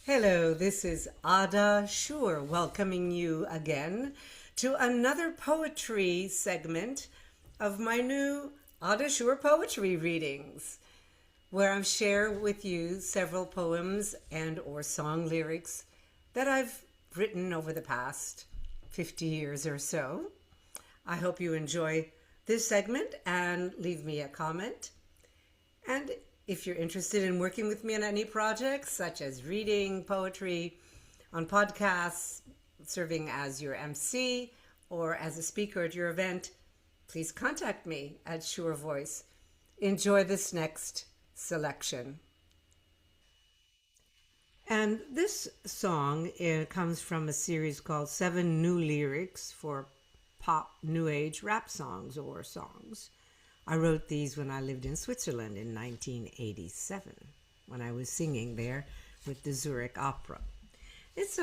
Hello, this is Adda Shur welcoming you again to another poetry segment of my new Adda Shur poetry readings, where I share with you several poems and or song lyrics that I've written over the past 50 years or so. I hope you enjoy this segment and leave me a comment. And if you're interested in working with me on any projects, such as reading poetry on podcasts, serving as your MC, or as a speaker at your event, please contact me at Shurvoice. Enjoy this next selection. And this song comes from a series called 7 New Lyrics for Pop New Age Rap Songs or Songs. I wrote these when I lived in Switzerland in 1987, when I was singing there with the Zurich Opera. This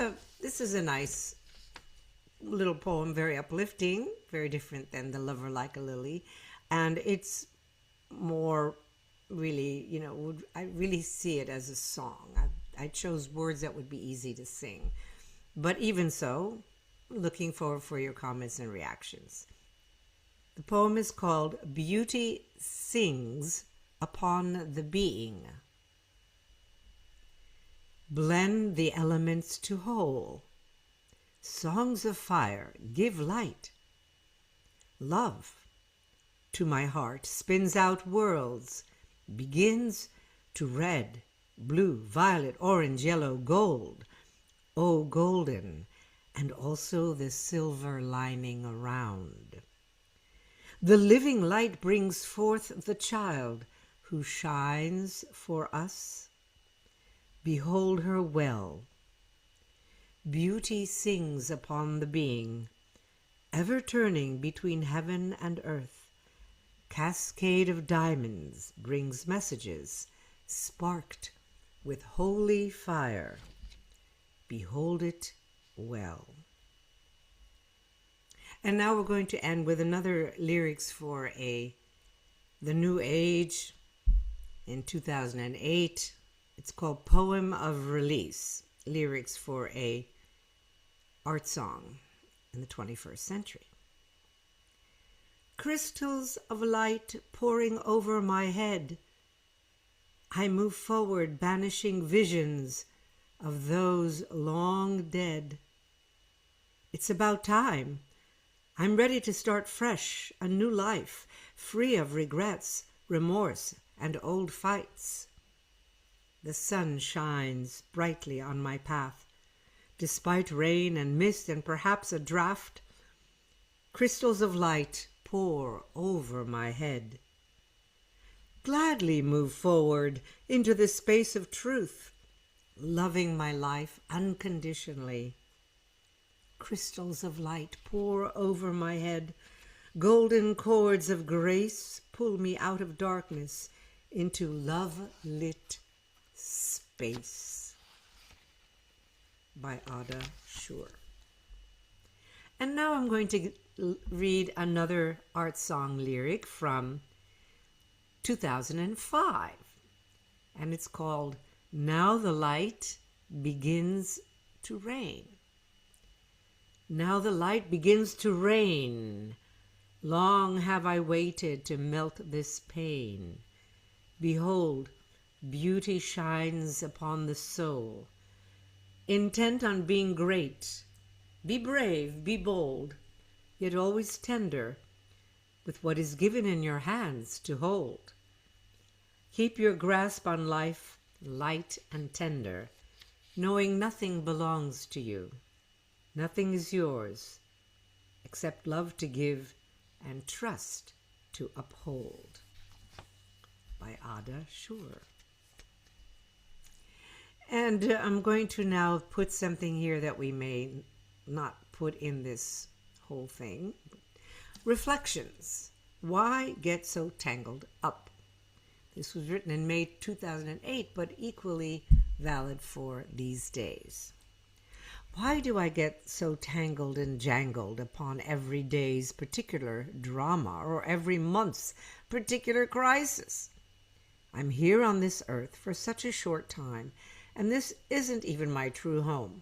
is a nice little poem, very uplifting, very different than The Lover Like a Lily, and it's more really, I really see it as a song. I chose words that would be easy to sing, but even so, looking forward for your comments and reactions. The poem is called Beauty Sings Upon the Being. Blend the elements to whole. Songs of fire give light. Love to my heart spins out worlds, begins to red, blue, violet, orange, yellow, gold. Oh, golden, and also the silver lining around. The living light brings forth the child who shines for us. Behold her well. Beauty sings upon the being, ever turning between heaven and earth. Cascade of diamonds brings messages, sparked with holy fire. Behold it well. And now we're going to end with another lyrics for the New Age in 2008. It's called Poem of Release, lyrics for a art song in the 21st century. Crystals of light pouring over my head. I move forward, banishing visions of those long dead. It's about time. I'm ready to start fresh, a new life, free of regrets, remorse, and old fights. The sun shines brightly on my path. Despite rain and mist and perhaps a draft, crystals of light pour over my head. Gladly move forward into the space of truth, loving my life unconditionally. Crystals of light pour over my head. Golden cords of grace pull me out of darkness into love-lit space. By Adda Shur. And now I'm going to read another art song lyric from 2005. And it's called Now the Light Begins to Rain. Now the light begins to rain. Long have I waited to melt this pain. Behold, beauty shines upon the soul. Intent on being great, be brave, be bold, yet always tender, with what is given in your hands to hold. Keep your grasp on life light and tender, knowing nothing belongs to you. Nothing is yours except love to give and trust to uphold. By Adda Shur. And I'm going to now put something here that we may not put in this whole thing. Reflections. Why get so tangled up? This was written in May 2008, but equally valid for these days. Why do I get so tangled and jangled upon every day's particular drama or every month's particular crisis? I'm here on this earth for such a short time, and this isn't even my true home.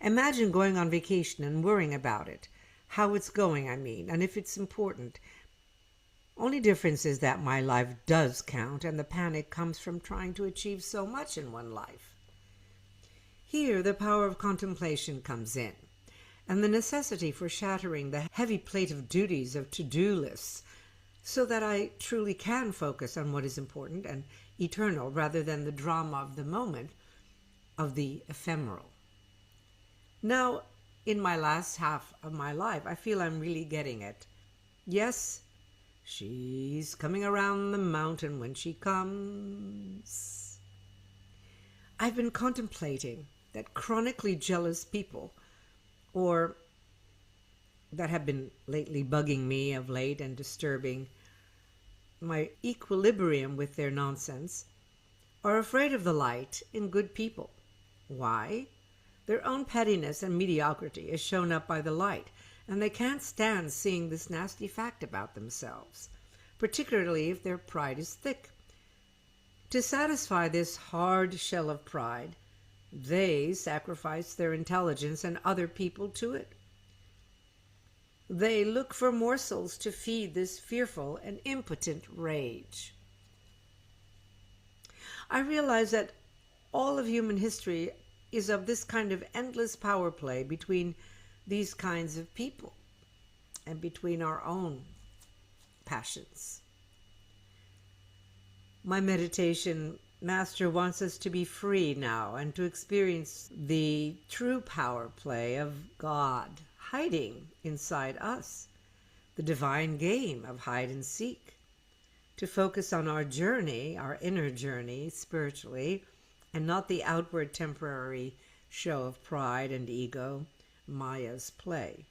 Imagine going on vacation and worrying about it, how it's going, and if it's important. Only difference is that my life does count, and the panic comes from trying to achieve so much in one life. Here, the power of contemplation comes in, and the necessity for shattering the heavy plate of duties of to-do lists so that I truly can focus on what is important and eternal rather than the drama of the moment, of the ephemeral. Now, in my last half of my life, I feel I'm really getting it. Yes, she's coming around the mountain when she comes. I've been contemplating that chronically jealous people, or that have been lately bugging me of late and disturbing my equilibrium with their nonsense, are afraid of the light in good people. Why? Their own pettiness and mediocrity is shown up by the light, and they can't stand seeing this nasty fact about themselves, particularly if their pride is thick. To satisfy this hard shell of pride, they sacrifice their intelligence and other people to it. They look for morsels to feed this fearful and impotent rage. I realize that all of human history is of this kind of endless power play between these kinds of people and between our own passions. My meditation master wants us to be free now and to experience the true power play of God hiding inside us, the divine game of hide and seek, to focus on our journey, our inner journey spiritually, and not the outward temporary show of pride and ego, Maya's play.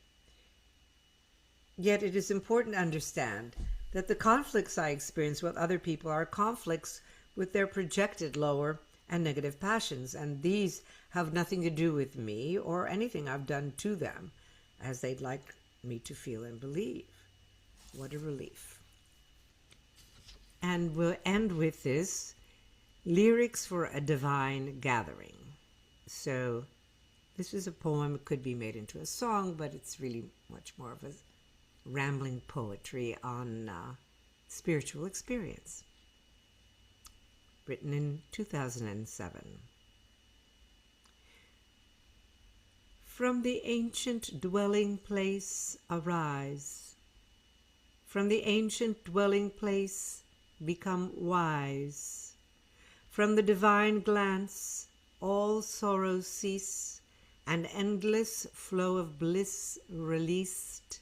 Yet it is important to understand that the conflicts I experience with other people are conflicts with their projected lower and negative passions, and these have nothing to do with me or anything I've done to them, as they'd like me to feel and believe. What a relief. And we'll end with this, Lyrics for a Divine Gathering. So this is a poem. It could be made into a song, but it's really much more of a rambling poetry on spiritual experience. Written in 2007. From the ancient dwelling place arise. From the ancient dwelling place become wise. From the divine glance all sorrows cease, and endless flow of bliss released.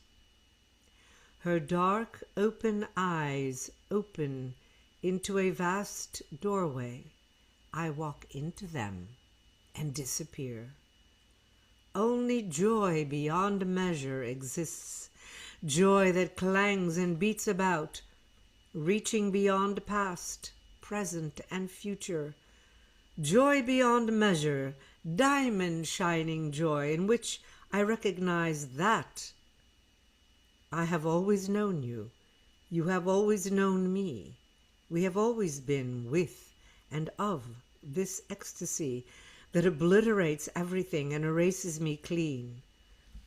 Her dark open eyes open into a vast doorway. I walk into them and disappear. Only joy beyond measure exists, joy that clangs and beats about, reaching beyond past, present, and future. Joy beyond measure, diamond shining joy, in which I recognize that I have always known you. You have always known me. We have always been with and of this ecstasy that obliterates everything and erases me clean.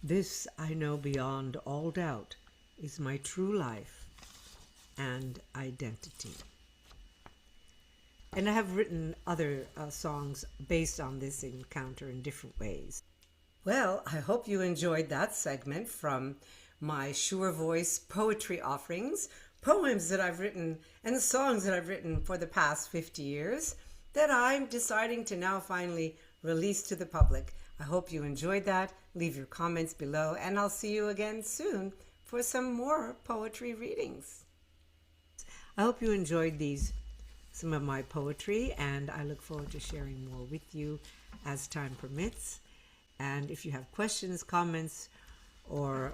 This I know beyond all doubt is my true life and identity. And I have written other songs based on this encounter in different ways. Well, I hope you enjoyed that segment from my Shurvoice poetry offerings, poems that I've written and songs that I've written for the past 50 years that I'm deciding to now finally release to the public. I hope you enjoyed that. Leave your comments below, and I'll see you again soon for some more poetry readings. I hope you enjoyed some of my poetry, and I look forward to sharing more with you as time permits. And if you have questions, comments, or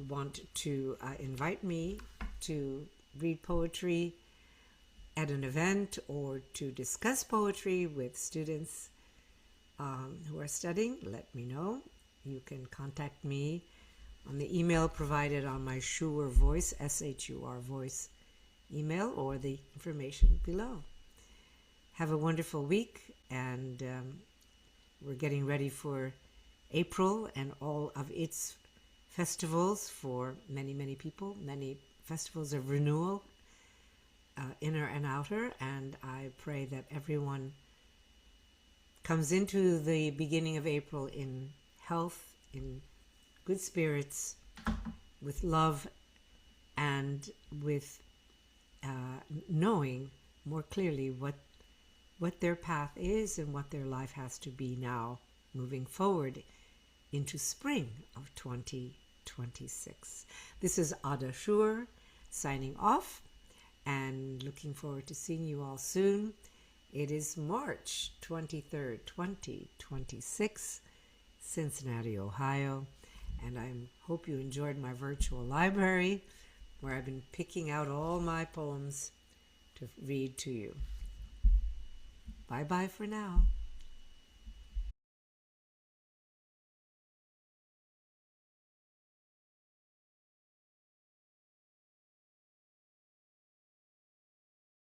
want to invite me to read poetry at an event or to discuss poetry with students who are studying, let me know. You can contact me on the email provided on my Shurvoice, S-H-U-R voice email, or the information below. Have a wonderful week, and we're getting ready for April and all of its festivals for many, many people, many festivals of renewal, inner and outer, and I pray that everyone comes into the beginning of April in health, in good spirits, with love, and with knowing more clearly what their path is and what their life has to be now moving forward into spring of 2026. This is Adda Shur signing off and looking forward to seeing you all soon. It is March 23rd, 2026, Cincinnati, Ohio, and I hope you enjoyed my virtual library where I've been picking out all my poems to read to you. Bye-bye for now.